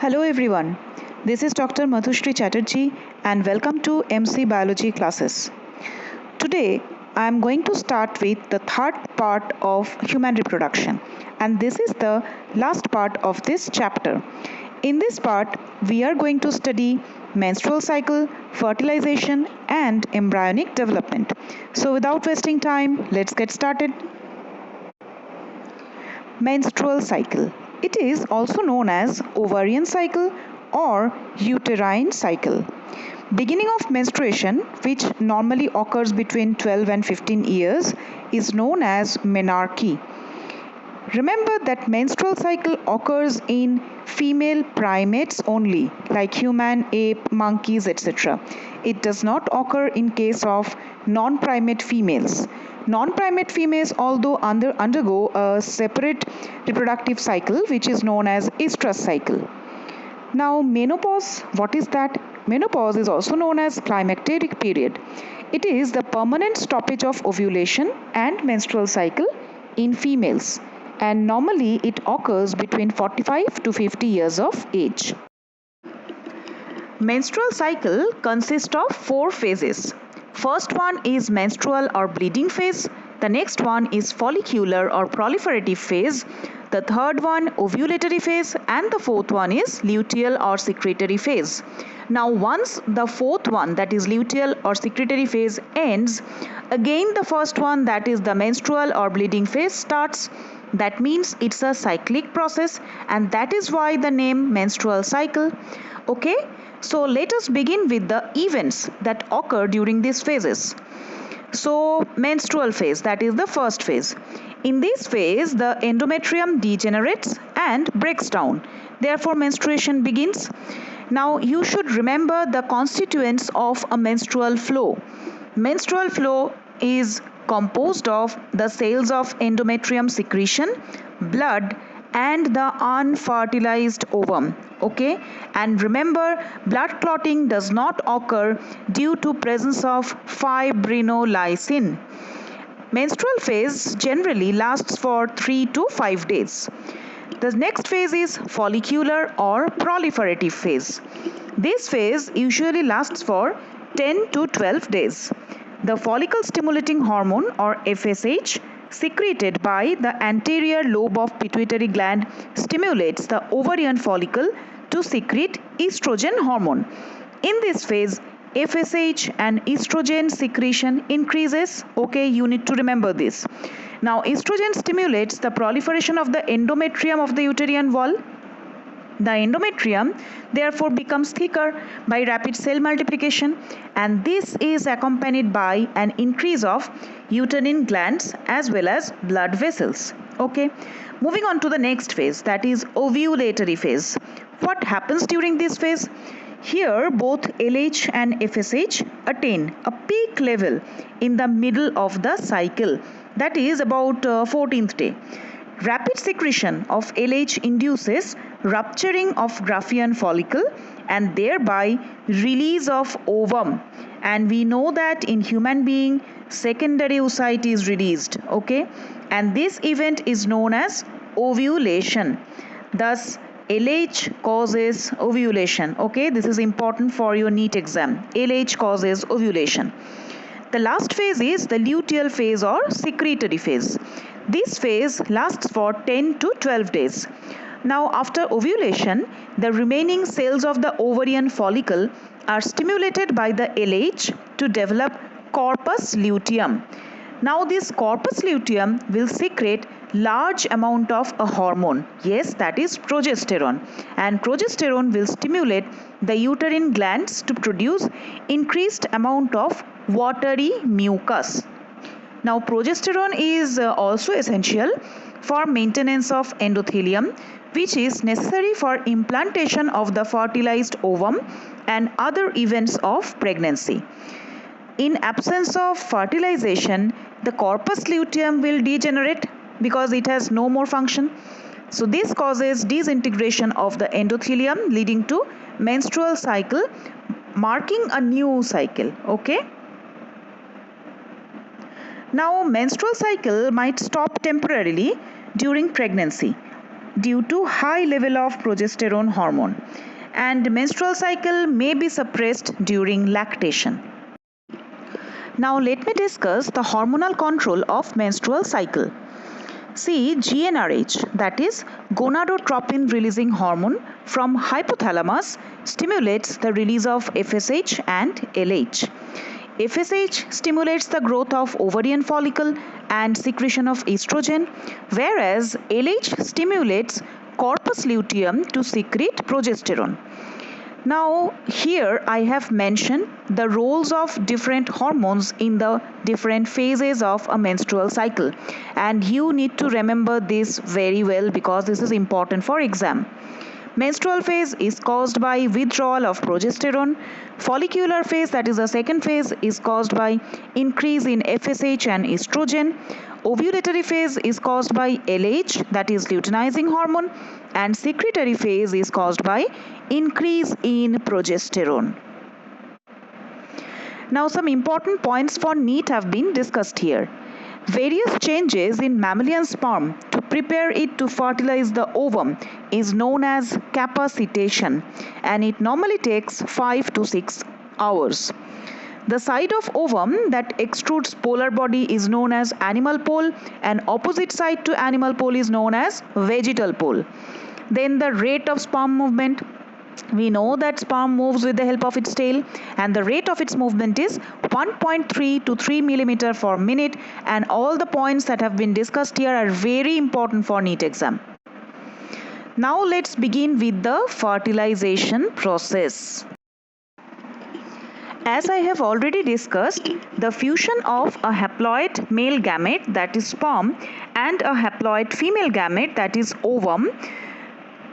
Hello everyone, this is Dr. Madhushri Chatterjee and welcome to MC Biology classes. Today I am going to start with the third part of human reproduction, and this is the last part of this chapter. In this part we are going to study menstrual cycle, fertilization and embryonic development. So without wasting time, let's get started. Menstrual cycle. It is also known as ovarian cycle or uterine cycle. Beginning of menstruation, which normally occurs between 12 and 15 years, is known as menarche. Remember that menstrual cycle occurs in female primates only, like human, ape, monkeys, etc. It does not occur in case of non-primate females. Non-primate females although undergo a separate reproductive cycle which is known as estrous cycle. Now menopause, what is that? Menopause is also known as climacteric period. It is the permanent stoppage of ovulation and menstrual cycle in females, and normally it occurs between 45 to 50 years of age. Menstrual cycle consists of 4 phases. First one is menstrual or bleeding phase. The next one is follicular or proliferative phase. The third one ovulatory phase, and the fourth one is luteal or secretory phase. Now once the fourth one, that is luteal or secretory phase, ends, again the first one, that is the menstrual or bleeding phase, starts. That means it's a cyclic process, and that is why the name menstrual cycle. Okay, so let us begin with the events that occur during these phases. So menstrual phase, that is the first phase. In this phase, the endometrium degenerates and breaks down. Therefore, menstruation begins. Now, you should remember the constituents of a menstrual flow. Menstrual flow is composed of the cells of endometrium secretion, blood, and the unfertilized ovum. Okay, and remember, blood clotting does not occur due to presence of fibrinolysin. Menstrual phase generally lasts for 3 to 5 days. The next phase is follicular or proliferative phase. This phase usually lasts for 10 to 12 days. The follicle stimulating hormone or FSH secreted by the anterior lobe of pituitary gland stimulates the ovarian follicle to secrete estrogen hormone. In this phase, FSH and estrogen secretion increases. Okay, you need to remember this. Now, estrogen stimulates the proliferation of the endometrium of the uterine wall. The endometrium therefore becomes thicker by rapid cell multiplication, and this is accompanied by an increase of uterine glands as well as blood vessels. Okay, moving on to the next phase, that is ovulatory phase. What happens during this phase? Here both LH and FSH attain a peak level in the middle of the cycle, that is about 14th day. Rapid secretion of LH induces rupturing of Graafian follicle and thereby release of ovum, and we know that in human being secondary oocyte is released. Okay, and this event is known as ovulation. Thus LH causes ovulation. Okay, this is important for your NEET exam. LH causes ovulation. The last phase is the luteal phase or secretory phase. This phase lasts for 10 to 12 days. Now, after ovulation, the remaining cells of the ovarian follicle are stimulated by the LH to develop corpus luteum. Now, this corpus luteum will secrete large amount of a hormone. Yes, that is progesterone. And progesterone will stimulate the uterine glands to produce increased amount of watery mucus. Now, progesterone is also essential for maintenance of endothelium, which is necessary for implantation of the fertilized ovum and other events of pregnancy. In absence of fertilization, the corpus luteum will degenerate because it has no more function. So this causes disintegration of the endothelium, leading to menstrual cycle, marking a new cycle. Okay. Now, menstrual cycle might stop temporarily during pregnancy. due to high level of progesterone hormone, and menstrual cycle may be suppressed during lactation. Now let me discuss the hormonal control of menstrual cycle. See, GnRH, that is gonadotropin releasing hormone from hypothalamus, stimulates the release of FSH and LH. FSH stimulates the growth of ovarian follicle and secretion of estrogen, whereas LH stimulates corpus luteum to secrete progesterone. Now here I have mentioned the roles of different hormones in the different phases of a menstrual cycle, and you need to remember this very well because this is important for exam. Menstrual phase is caused by withdrawal of progesterone. Follicular phase, that is the second phase, is caused by increase in FSH and estrogen. Ovulatory phase is caused by LH, that is luteinizing hormone, and secretory phase is caused by increase in progesterone. Now some important points for NEET have been discussed here. Various changes in mammalian sperm to prepare it to fertilize the ovum is known as capacitation, and it normally takes 5 to 6 hours. The side of ovum that extrudes polar body is known as animal pole, and opposite side to animal pole is known as vegetal pole. Then the rate of sperm movement. We know that sperm moves with the help of its tail, and the rate of its movement is 1.3 to 3 millimeter per minute, and all the points that have been discussed here are very important for NEET exam. Now let's begin with the fertilization process. As I have already discussed, the fusion of a haploid male gamete, that is sperm, and a haploid female gamete, that is ovum,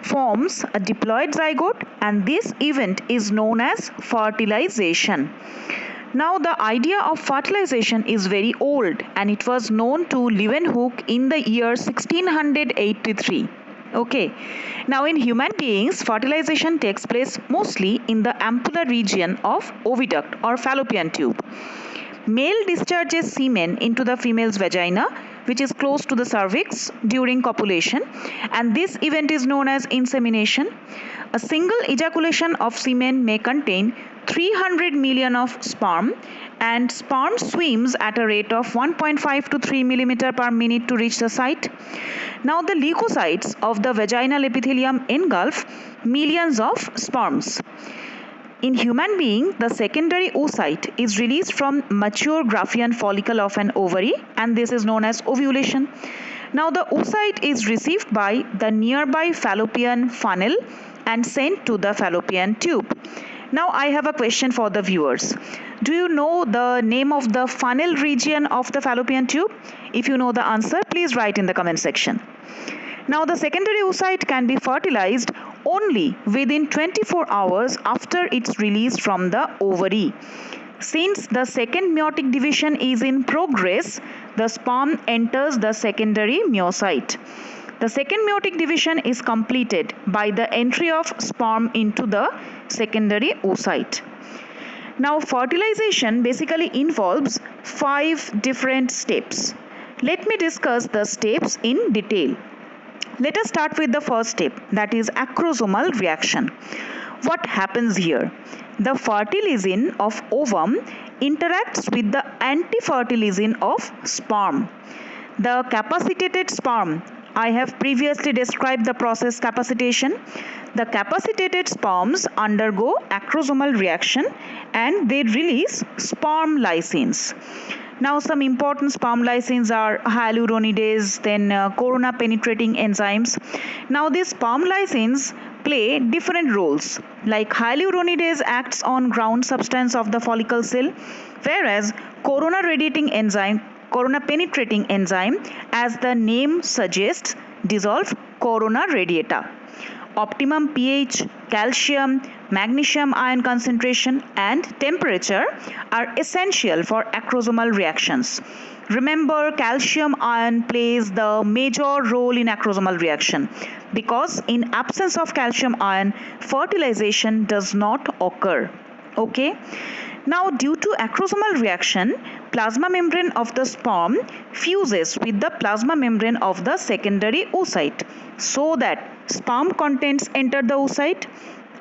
forms a diploid zygote, and this event is known as fertilization. Now the idea of fertilization is very old, and it was known to Leeuwenhoek in the year 1683. Okay. Now in human beings, fertilization takes place mostly in the ampullar region of oviduct or fallopian tube. Male discharges semen into the female's vagina, which is close to the cervix, during copulation, and this event is known as insemination. A single ejaculation of semen may contain 300 million of sperm, and sperm swims at a rate of 1.5 to 3 millimeter per minute to reach the site. Now the leukocytes of the vaginal epithelium engulf millions of sperms. In human being, the secondary oocyte is released from mature Graafian follicle of an ovary, and this is known as ovulation. Now the oocyte is received by the nearby fallopian funnel and sent to the fallopian tube. Now I have a question for the viewers. Do you know the name of the funnel region of the fallopian tube? If you know the answer, please write in the comment section. Now the secondary oocyte can be fertilized only within 24 hours after its release from the ovary. Since the second meiotic division is in progress, the sperm enters the secondary meiocyte. The second meiotic division is completed by the entry of sperm into the secondary oocyte. Now fertilization basically involves 5 different steps. Let me discuss the steps in detail. Let us start with the first step, that is acrosomal reaction. What happens here? The fertilizin of ovum interacts with the antifertilizin of sperm. The capacitated sperm, I have previously described the process capacitation. The capacitated sperms undergo acrosomal reaction and they release sperm lysins. Now some important sperm lysins are hyaluronidase, then corona penetrating enzymes. Now these sperm lysins play different roles. Like hyaluronidase acts on ground substance of the follicle cell, whereas corona penetrating enzyme, as the name suggests, dissolve corona radiata. Optimum pH, calcium, magnesium ion concentration and temperature are essential for acrosomal reactions. Remember, calcium ion plays the major role in acrosomal reaction because in absence of calcium ion, fertilization does not occur. Okay. Now, due to acrosomal reaction, plasma membrane of the sperm fuses with the plasma membrane of the secondary oocyte so that sperm contents enter the oocyte,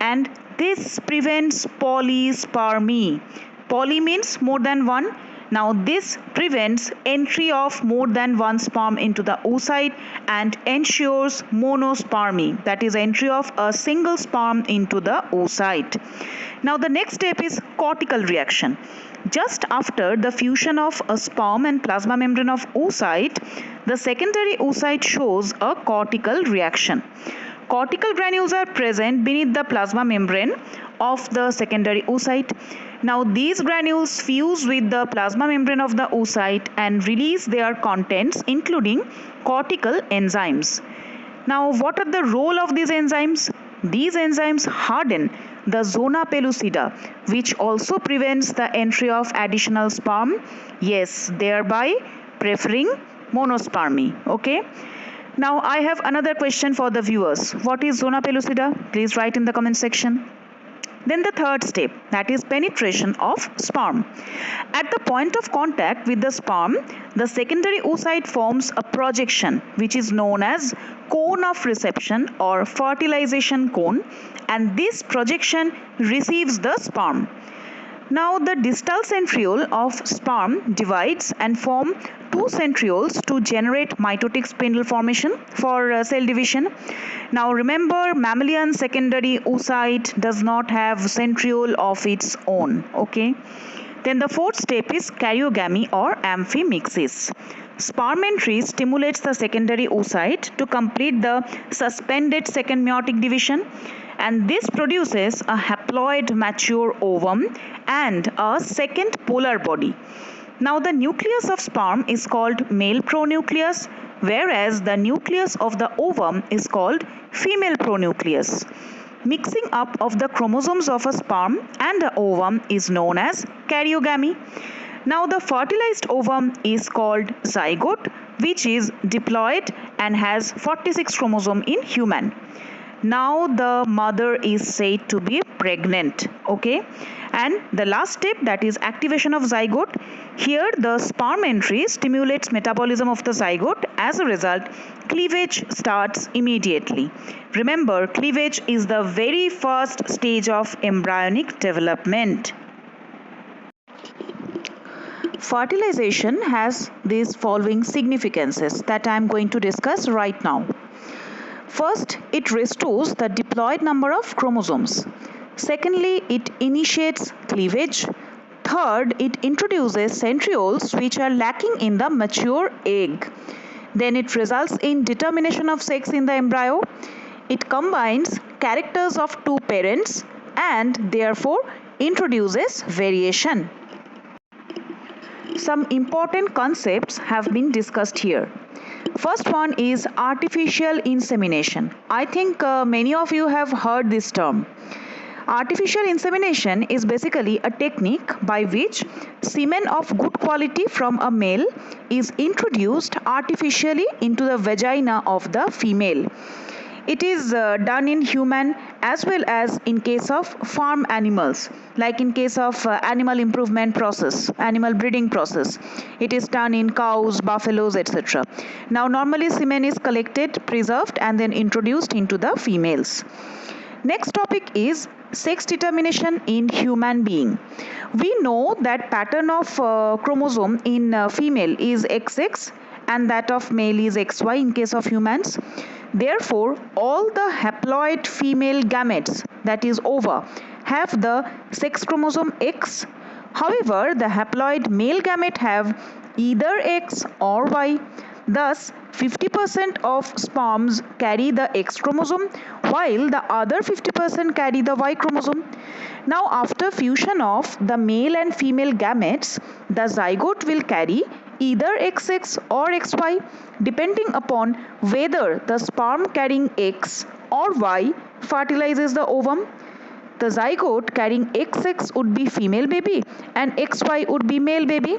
and this prevents polyspermy. Poly means more than one. Now this prevents entry of more than one sperm into the oocyte and ensures monospermy, that is entry of a single sperm into the oocyte. Now the next step is cortical reaction. Just after the fusion of a sperm and plasma membrane of oocyte, the secondary oocyte shows a cortical reaction. Cortical granules are present beneath the plasma membrane of the secondary oocyte. Now these granules fuse with the plasma membrane of the oocyte and release their contents including cortical enzymes. Now what are the role of these enzymes? These enzymes harden the zona pellucida, which also prevents the entry of additional sperm, yes, thereby preferring monospermy. Okay. Now I have another question for the viewers. What is zona pellucida? Please write in the comment section. Then the third step, that is penetration of sperm. At the point of contact with the sperm, the secondary oocyte forms a projection which is known as cone of reception or fertilization cone, and this projection receives the sperm. Now the distal centriole of sperm divides and form two centrioles to generate mitotic spindle formation for cell division. Now remember, mammalian secondary oocyte does not have centriole of its own. Okay. Then the fourth step is karyogamy or amphimixis. Sperm entry stimulates the secondary oocyte to complete the suspended second meiotic division, and this produces a haploid mature ovum and a second polar body. Now the nucleus of sperm is called male pronucleus, whereas the nucleus of the ovum is called female pronucleus. Mixing up of the chromosomes of a sperm and the ovum is known as karyogamy. Now the fertilized ovum is called zygote, which is diploid and has 46 chromosomes in human. Now the mother is said to be pregnant. Okay. And the last step, that is activation of zygote. Here the sperm entry stimulates metabolism of the zygote. As a result, cleavage starts immediately. Remember, cleavage is the very first stage of embryonic development. Fertilization has these following significances that I am going to discuss right now. First, it restores the diploid number of chromosomes. Secondly, it initiates cleavage. Third, it introduces centrioles which are lacking in the mature egg. Then it results in determination of sex in the embryo. It combines characters of two parents and therefore introduces variation. Some important concepts have been discussed here. First one is artificial insemination. I think many of you have heard this term. Artificial insemination is basically a technique by which semen of good quality from a male is introduced artificially into the vagina of the female. It is done in human as well as in case of farm animals, like in case of animal improvement process, animal breeding process. It is done in cows, buffaloes, etc. Now normally semen is collected, preserved and then introduced into the females. Next topic is sex determination in human being. We know that pattern of chromosome in female is XX and that of male is XY in case of humans. Therefore, all the haploid female gametes, that is ova, have the sex chromosome X. However, the haploid male gamete have either X or Y. Thus, 50% of sperms carry the X chromosome while the other 50% carry the Y chromosome. Now, after fusion of the male and female gametes, the zygote will carry either XX or XY depending upon whether the sperm carrying X or Y fertilizes the ovum. The zygote carrying XX would be female baby and XY would be male baby.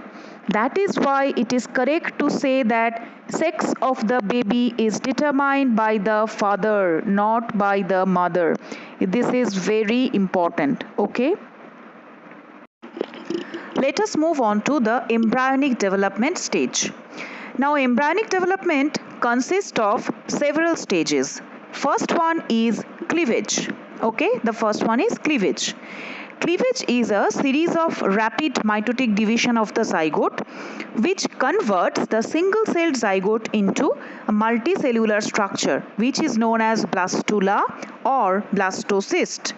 That is why it is correct to say that sex of the baby is determined by the father, not by the mother. This is very important. Okay. Let us move on to the embryonic development stage. Now, embryonic development consists of several stages. First one is cleavage. Okay, the first one is cleavage. Cleavage is a series of rapid mitotic division of the zygote which converts the single-celled zygote into a multicellular structure which is known as blastula or blastocyst.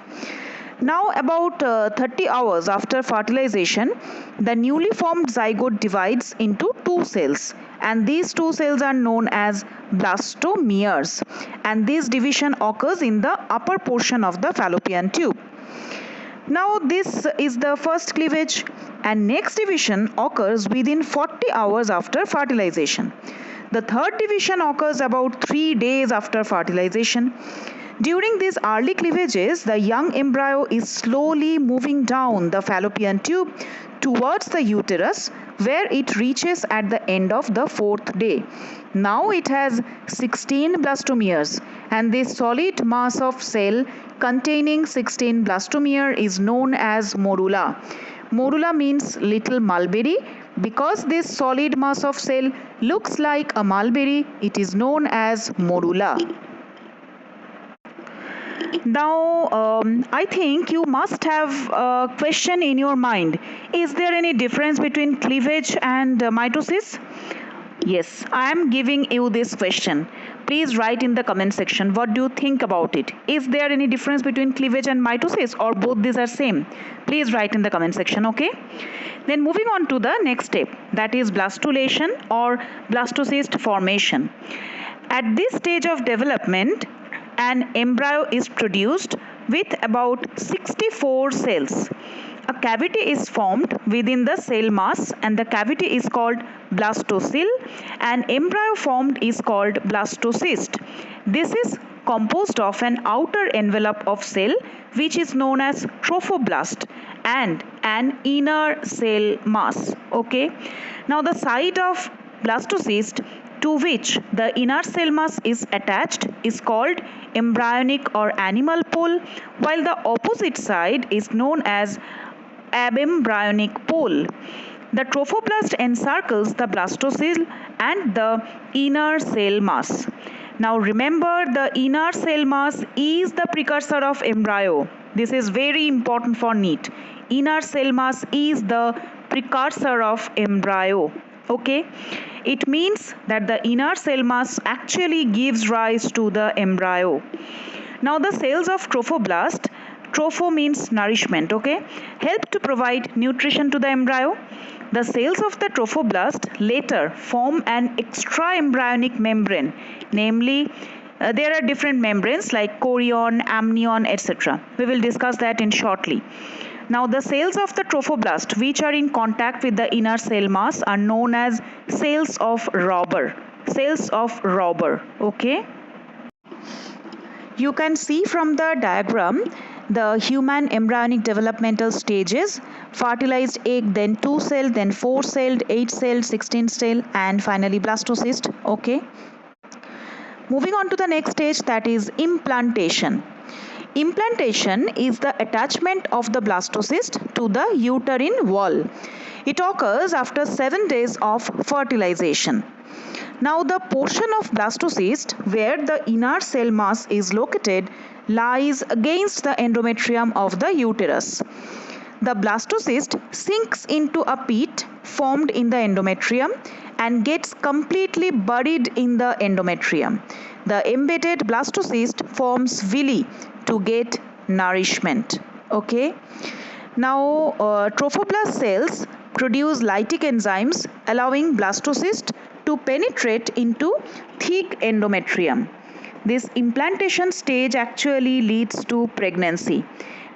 Now, about 30 hours after fertilization, the newly formed zygote divides into two cells, and these two cells are known as blastomeres, and this division occurs in the upper portion of the fallopian tube. Now, this is the first cleavage, and next division occurs within 40 hours after fertilization. The third division occurs about 3 days after fertilization. During these early cleavages, the young embryo is slowly moving down the fallopian tube towards the uterus, where it reaches at the end of the fourth day. Now it has 16 blastomeres, and this solid mass of cell containing 16 blastomere is known as morula. Morula means little mulberry. Because this solid mass of cell looks like a mulberry, it is known as morula. Now, I think you must have a question in your mind. Is there any difference between cleavage and mitosis? Yes, I am giving you this question. Please write in the comment section what do you think about it. Is there any difference between cleavage and mitosis, or both these are same? Please write in the comment section, okay? Then moving on to the next step, that is blastulation or blastocyst formation. At this stage of development, an embryo is produced with about 64 cells. A cavity is formed within the cell mass, and the cavity is called blastocele. An embryo formed is called blastocyst. This is composed of an outer envelope of cell which is known as trophoblast and an inner cell mass. Okay. Now the side of blastocyst to which the inner cell mass is attached is called embryonic or animal pole, while the opposite side is known as abembryonic pole. The trophoblast encircles the blastocele and the inner cell mass. Now remember, the inner cell mass is the precursor of embryo. This is very important for NEET. Inner cell mass is the precursor of embryo. Okay, it means that the inner cell mass actually gives rise to the embryo. Now the cells of trophoblast, tropho means nourishment, okay, help to provide nutrition to the embryo. The cells of the trophoblast later form an extraembryonic membrane, namely there are different membranes like chorion, amnion, etc. We will discuss that in shortly. Now the cells of the trophoblast which are in contact with the inner cell mass are known as cells of Robber. Cells of Robber, okay. You can see from the diagram the human embryonic developmental stages: fertilized egg, then 2-celled, then 4-celled, 8-celled, 16-celled, and finally blastocyst. Okay. Moving on to the next stage, that is implantation. Implantation is the attachment of the blastocyst to the uterine wall. It occurs after 7 days of fertilization. Now the portion of blastocyst where the inner cell mass is located lies against the endometrium of the uterus. The blastocyst sinks into a pit formed in the endometrium and gets completely buried in the endometrium. The embedded blastocyst forms villi to get nourishment. Okay. Now trophoblast cells produce lytic enzymes allowing blastocyst to penetrate into thick endometrium. This implantation stage actually leads to pregnancy.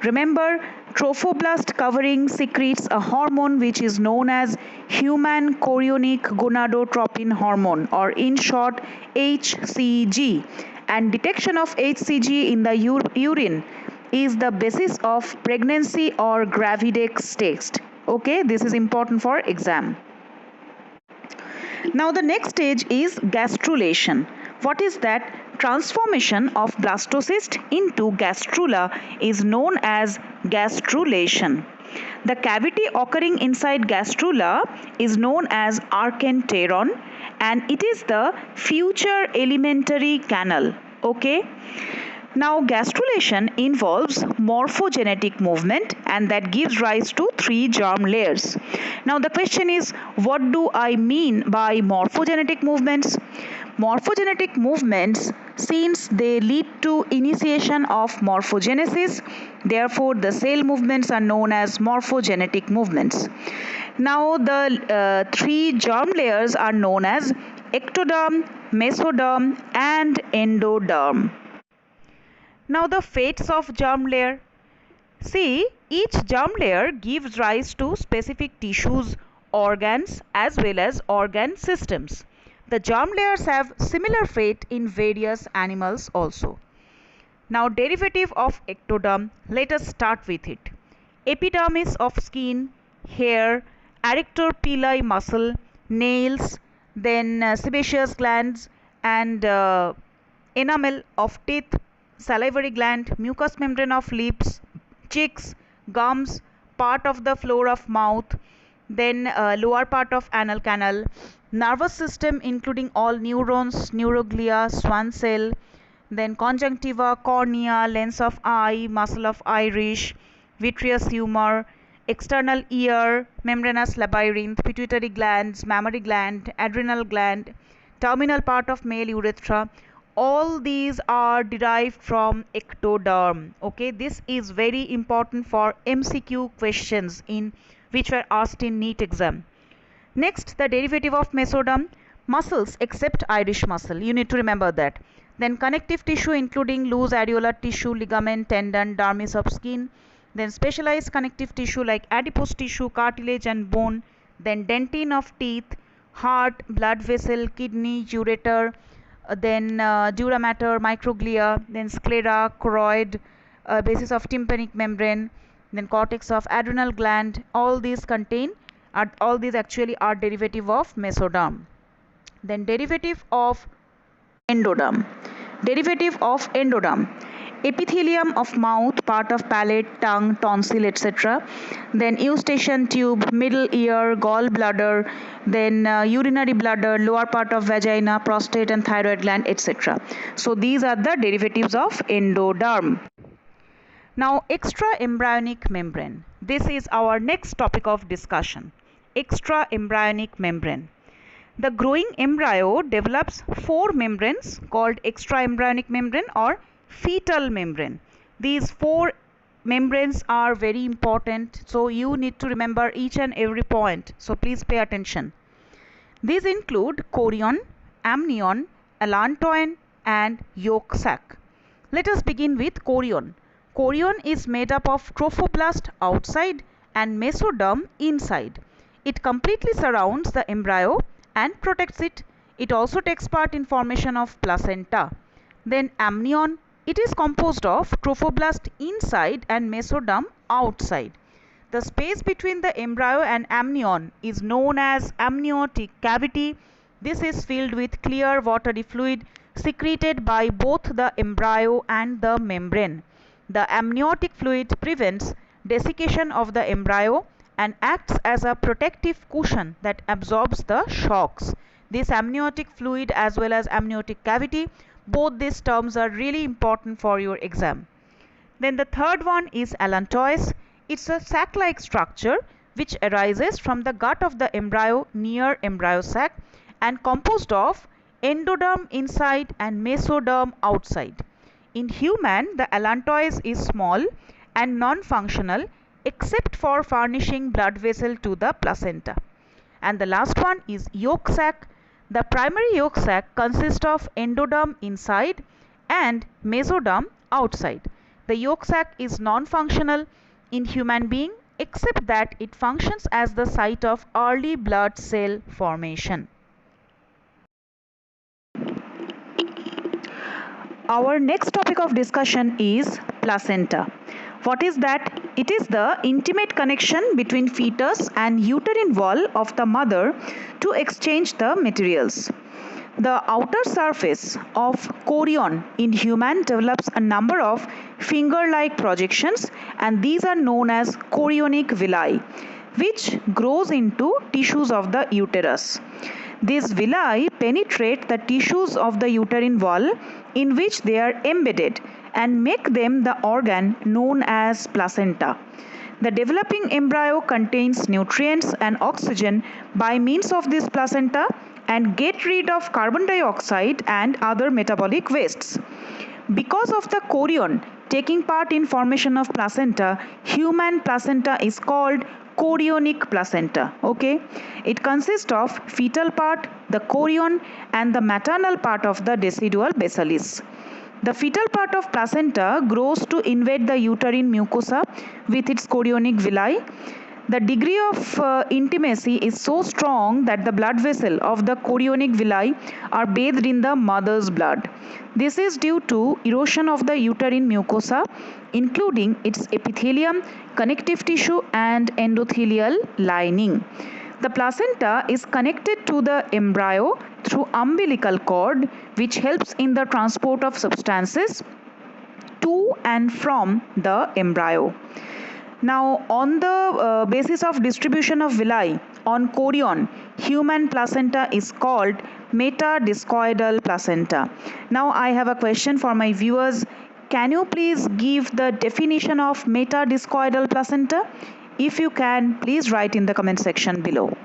Remember, trophoblast covering secretes a hormone which is known as human chorionic gonadotropin hormone, or in short HCG, and detection of HCG in the urine is the basis of pregnancy or gravidex test. Okay, this is important for exam. Now the next stage is gastrulation. What is that? Transformation of blastocyst into gastrula is known as gastrulation. The cavity occurring inside gastrula is known as archenteron and it is the future alimentary canal. Okay. Now, gastrulation involves morphogenetic movement and that gives rise to three germ layers. Now, the question is, what do I mean by morphogenetic movements? Morphogenetic movements, since they lead to initiation of morphogenesis, therefore the cell movements are known as morphogenetic movements. Now, the three germ layers are known as ectoderm, mesoderm, and endoderm. Now the fates of germ layer. See, each germ layer gives rise to specific tissues, organs as well as organ systems. The germ layers have similar fate in various animals also. Now derivative of ectoderm, let us start with it. Epidermis of skin, hair, arrector pili muscle, nails, then sebaceous glands and enamel of teeth, salivary gland, mucous membrane of lips, cheeks, gums, part of the floor of mouth, then lower part of anal canal, nervous system including all neurons, neuroglia, Schwann cell, then conjunctiva, cornea, lens of eye, muscle of iris, vitreous humor, external ear, membranous labyrinth, pituitary glands, mammary gland, adrenal gland, terminal part of male urethra. All these are derived from ectoderm. Okay, this is very important for MCQ questions in which were asked in NEET exam. Next, the derivative of mesoderm, muscles except iris muscle. You need to remember that. Then connective tissue including loose areolar tissue, ligament, tendon, dermis of skin. Then specialized connective tissue like adipose tissue, cartilage and bone. Then dentine of teeth, heart, blood vessel, kidney, ureter. Then dura mater, microglia, then sclera, choroid, basis of tympanic membrane, then cortex of adrenal gland. All these actually are derivative of mesoderm. Then derivative of endoderm. Derivative of endoderm. Epithelium of mouth, part of palate, tongue, tonsil, etc. Then eustachian tube, middle ear, gallbladder, then urinary bladder, lower part of vagina, prostate and thyroid gland, etc. So these are the derivatives of endoderm. Now extraembryonic membrane. This is our next topic of discussion. Extraembryonic membrane. The growing embryo develops four membranes called extraembryonic membrane or fetal membrane. These four membranes are very important, so you need to remember each and every point. So please pay attention. These include chorion, amnion, allantoin and yolk sac. Let us begin with chorion. Chorion is made up of trophoblast outside and mesoderm inside. It completely surrounds the embryo and protects it. It also takes part in formation of placenta. Then amnion, it is composed of trophoblast inside and mesoderm outside. The space between the embryo and amnion is known as amniotic cavity. This is filled with clear watery fluid secreted by both the embryo and the membrane. The amniotic fluid prevents desiccation of the embryo and acts as a protective cushion that absorbs the shocks. This amniotic fluid as well as amniotic cavity, both these terms are really important for your exam. Then the third one is allantois. It's a sac-like structure which arises from the gut of the embryo near embryo sac and composed of endoderm inside and mesoderm outside. In human, the allantois is small and non-functional except for furnishing blood vessel to the placenta. And the last one is yolk sac. The primary yolk sac consists of endoderm inside and mesoderm outside. The yolk sac is non-functional in human being except that it functions as the site of early blood cell formation. Our next topic of discussion is placenta. What is that? It is the intimate connection between fetus and uterine wall of the mother to exchange the materials. The outer surface of chorion in human develops a number of finger-like projections, and these are known as chorionic villi, which grows into tissues of the uterus. These villi penetrate the tissues of the uterine wall in which they are embedded and make them the organ known as placenta. The developing embryo contains nutrients and oxygen by means of this placenta and get rid of carbon dioxide and other metabolic wastes. Because of the chorion taking part in formation of placenta, human placenta is called chorionic placenta. Okay, it consists of fetal part, the chorion, and the maternal part of the decidual basilis. The fetal part of placenta grows to invade the uterine mucosa with its chorionic villi. The degree of intimacy is so strong that the blood vessel of the chorionic villi are bathed in the mother's blood. This is due to erosion of the uterine mucosa, including its epithelium, connective tissue, and endothelial lining. The placenta is connected to the embryo through umbilical cord, which helps in the transport of substances to and from the embryo. Now, on the basis of distribution of villi on chorion, human placenta is called metadiscoidal placenta. Now, I have a question for my viewers. Can you please give the definition of metadiscoidal placenta? If you can, please write in the comment section below.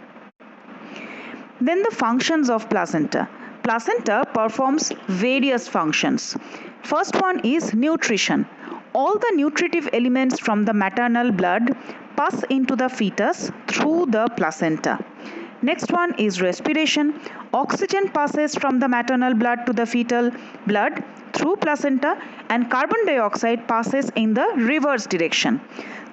Then the functions of placenta. Placenta performs various functions. First one is nutrition. All the nutritive elements from the maternal blood pass into the fetus through the placenta. Next one is respiration. Oxygen passes from the maternal blood to the fetal blood through placenta, and carbon dioxide passes in the reverse direction.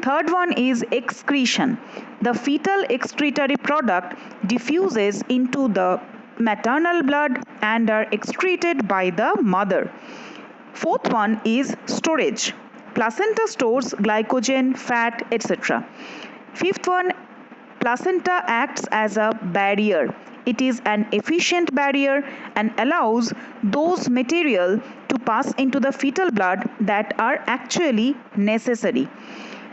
Third one is excretion. The fetal excretory product diffuses into the maternal blood and are excreted by the mother. Fourth one is storage. Placenta stores glycogen, fat, etc. Fifth one, placenta acts as a barrier. It is an efficient barrier and allows those material to pass into the fetal blood that are actually necessary.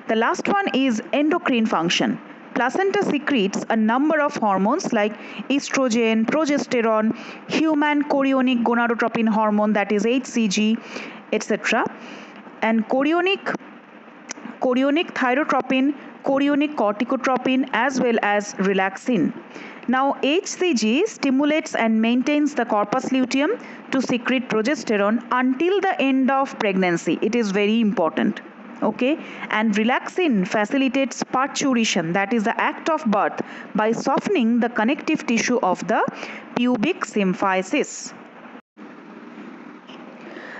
The last one is endocrine function. Placenta secretes a number of hormones like estrogen, progesterone, human chorionic gonadotropin hormone, that is HCG, etc. and chorionic thyrotropin, chorionic corticotropin, as well as relaxin. Now, HCG stimulates and maintains the corpus luteum to secrete progesterone until the end of pregnancy. It is very important. Okay, and relaxin facilitates parturition, that is the act of birth, by softening the connective tissue of the pubic symphysis.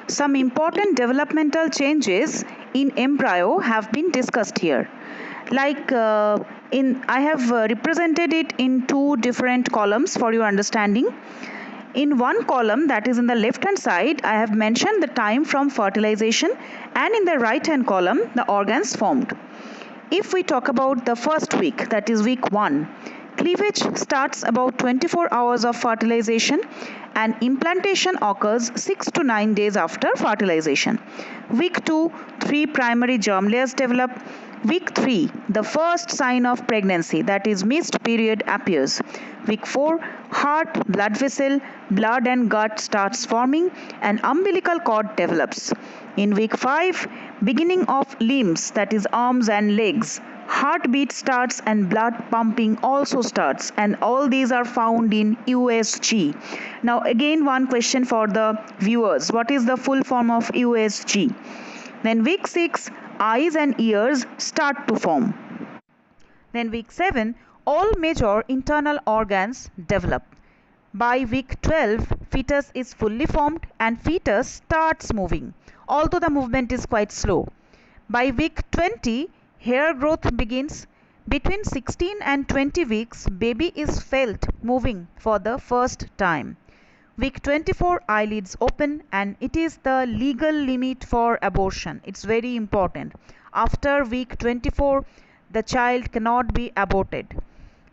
Some important developmental changes in embryo have been discussed here. Like I have represented it in two different columns for your understanding. In one column, that is in the left hand side, I have mentioned the time from fertilization, and in the right hand column, the organs formed. If we talk about the first week, that is week 1, cleavage starts about 24 hours of fertilization and implantation occurs 6 to 9 days after fertilization. Week 2, 3 primary germ layers develop. Week 3, the first sign of pregnancy, that is missed period, appears. Week 4, heart, blood vessel, blood and gut starts forming and umbilical cord develops. In week 5, beginning of limbs, that is arms and legs, heartbeat starts and blood pumping also starts, and all these are found in USG. Now again, one question for the viewers: what is the full form of USG? Then week 6, eyes and ears start to form. Then week 7, all major internal organs develop. By week 12, fetus is fully formed and fetus starts moving, although the movement is quite slow. By week 20, hair growth begins. Between 16 and 20 weeks, baby is felt moving for the first time. Week 24, eyelids open, and it is the legal limit for abortion. It's very important. After week 24, the child cannot be aborted.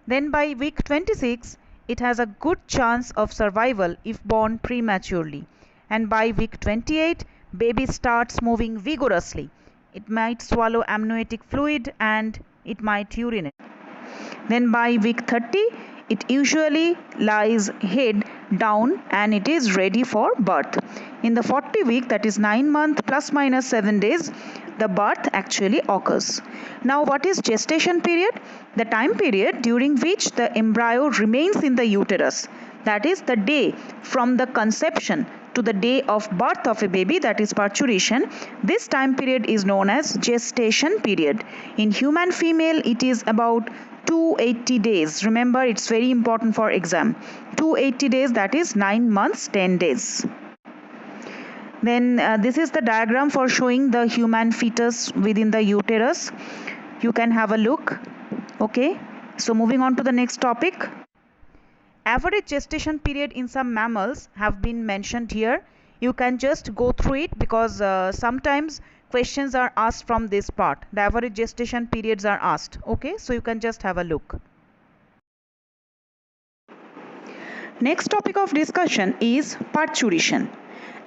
Then by week 26, it has a good chance of survival if born prematurely. And by week 28, baby starts moving vigorously. It might swallow amniotic fluid and it might urinate. Then by week 30, it usually lies head down and it is ready for birth. In the 40 week, that is 9 months plus minus 7 days, the birth actually occurs. Now, what is gestation period? The time period during which the embryo remains in the uterus. That is the day from the conception to the day of birth of a baby, that is parturition. This time period is known as gestation period. In human female, it is about 280 days. Remember, it's very important for exam. 280 days, that is 9 months 10 days. Then this is the diagram for showing the human fetus within the uterus. You can have a look. Okay, so moving on to the next topic. Average gestation period in some mammals have been mentioned here. You can just go through it because sometimes questions are asked from this part. The average gestation periods are asked. Okay, so you can just have a look. Next topic of discussion is parturition.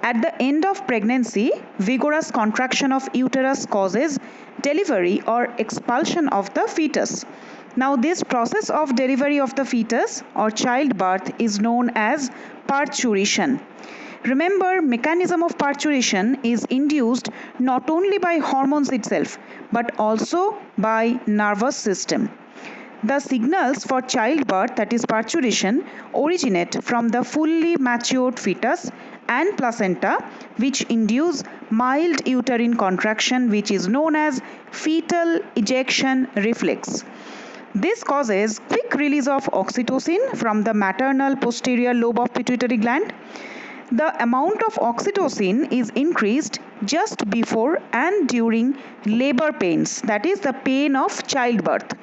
At the end of pregnancy, vigorous contraction of uterus causes delivery or expulsion of the fetus. Now, this process of delivery of the fetus or childbirth is known as parturition. Remember, mechanism of parturition is induced not only by hormones itself but also by nervous system. The signals for childbirth, that is parturition, originate from the fully matured fetus and placenta, which induce mild uterine contraction, which is known as fetal ejection reflex. This causes quick release of oxytocin from the maternal posterior lobe of pituitary gland. The amount of oxytocin is increased just before and during labor pains, that is the pain of childbirth.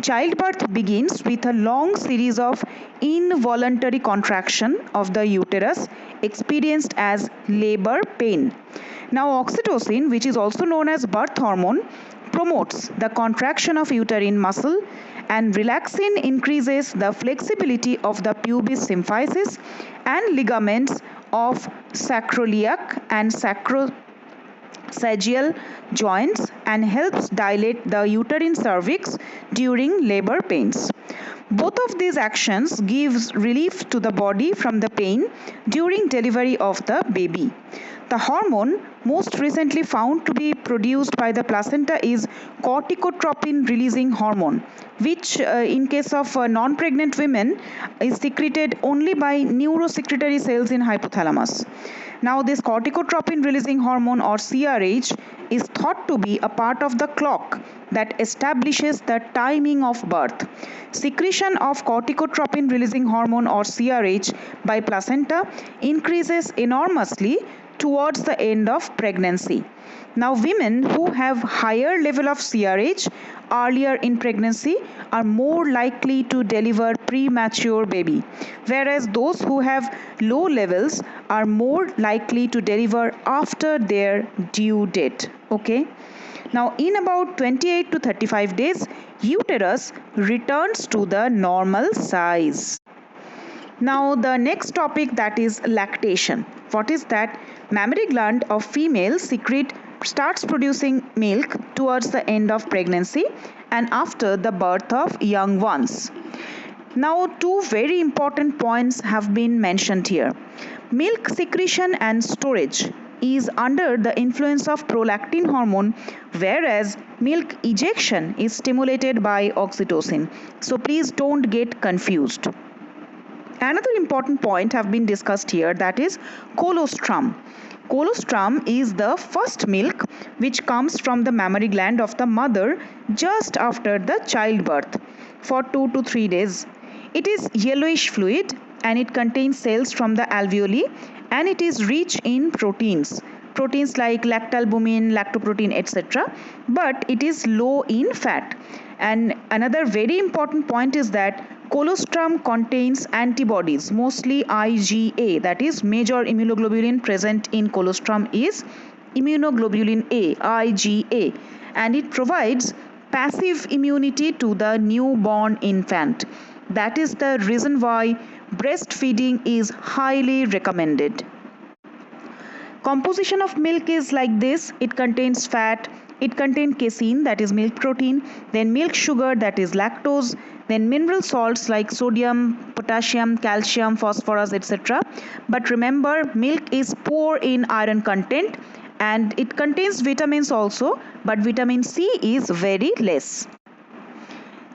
Childbirth begins with a long series of involuntary contraction of the uterus experienced as labor pain. Now, oxytocin, which is also known as birth hormone, promotes the contraction of uterine muscle, and relaxin increases the flexibility of the pubis symphysis and ligaments of sacroiliac and sacrosagittal joints and helps dilate the uterine cervix during labor pains. Both of these actions gives relief to the body from the pain during delivery of the baby. The hormone most recently found to be produced by the placenta is corticotropin releasing hormone, which in case of non-pregnant women is secreted only by neurosecretory cells in hypothalamus. Now, this corticotropin releasing hormone or CRH is thought to be a part of the clock that establishes the timing of birth. Secretion of corticotropin releasing hormone or CRH by placenta increases enormously towards the end of pregnancy. Now, women who have higher level of CRH earlier in pregnancy are more likely to deliver premature baby, whereas those who have low levels are more likely to deliver after their due date. Okay. Now, in about 28 to 35 days, uterus returns to the normal size. Now, the next topic, that is lactation. What is that? Mammary gland of female starts producing milk towards the end of pregnancy and after the birth of young ones. Now, two very important points have been mentioned here. Milk secretion and storage is under the influence of prolactin hormone, whereas milk ejection is stimulated by oxytocin. So please don't get confused. Another important point have been discussed here, that is colostrum. Colostrum is the first milk which comes from the mammary gland of the mother just after the childbirth for 2 to 3 days. It is yellowish fluid and it contains cells from the alveoli and it is rich in proteins like lactalbumin, lactoprotein, etc. But it is low in fat. And another very important point is that colostrum contains antibodies, mostly IgA, that is major immunoglobulin present in colostrum is immunoglobulin A, IgA, and it provides passive immunity to the newborn infant. That is the reason why breastfeeding is highly recommended. Composition of milk is like this. It contains fat, it contains casein, that is milk protein, then milk sugar, that is lactose, then mineral salts like sodium, potassium, calcium, phosphorus, etc. But remember, milk is poor in iron content and it contains vitamins also, but vitamin C is very less.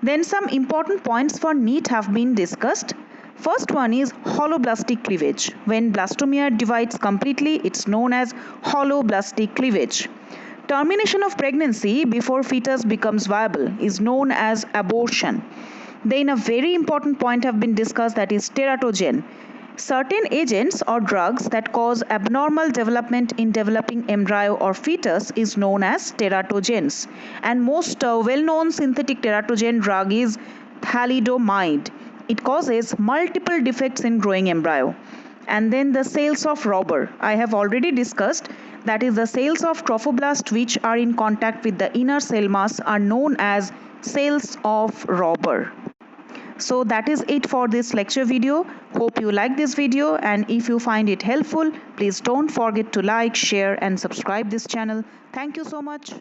Then some important points for NEET have been discussed. First one is holoblastic cleavage. When blastomere divides completely, it's known as holoblastic cleavage. Termination of pregnancy before fetus becomes viable is known as abortion. Then a very important point have been discussed, that is teratogen. Certain agents or drugs that cause abnormal development in developing embryo or fetus is known as teratogens. And most well-known synthetic teratogen drug is thalidomide. It causes multiple defects in growing embryo. And then the cells of robber. I have already discussed, that is the cells of trophoblast which are in contact with the inner cell mass are known as cells of robber. So that is it for this lecture video. Hope you like this video, and if you find it helpful, please don't forget to like, share and subscribe this channel. Thank you so much.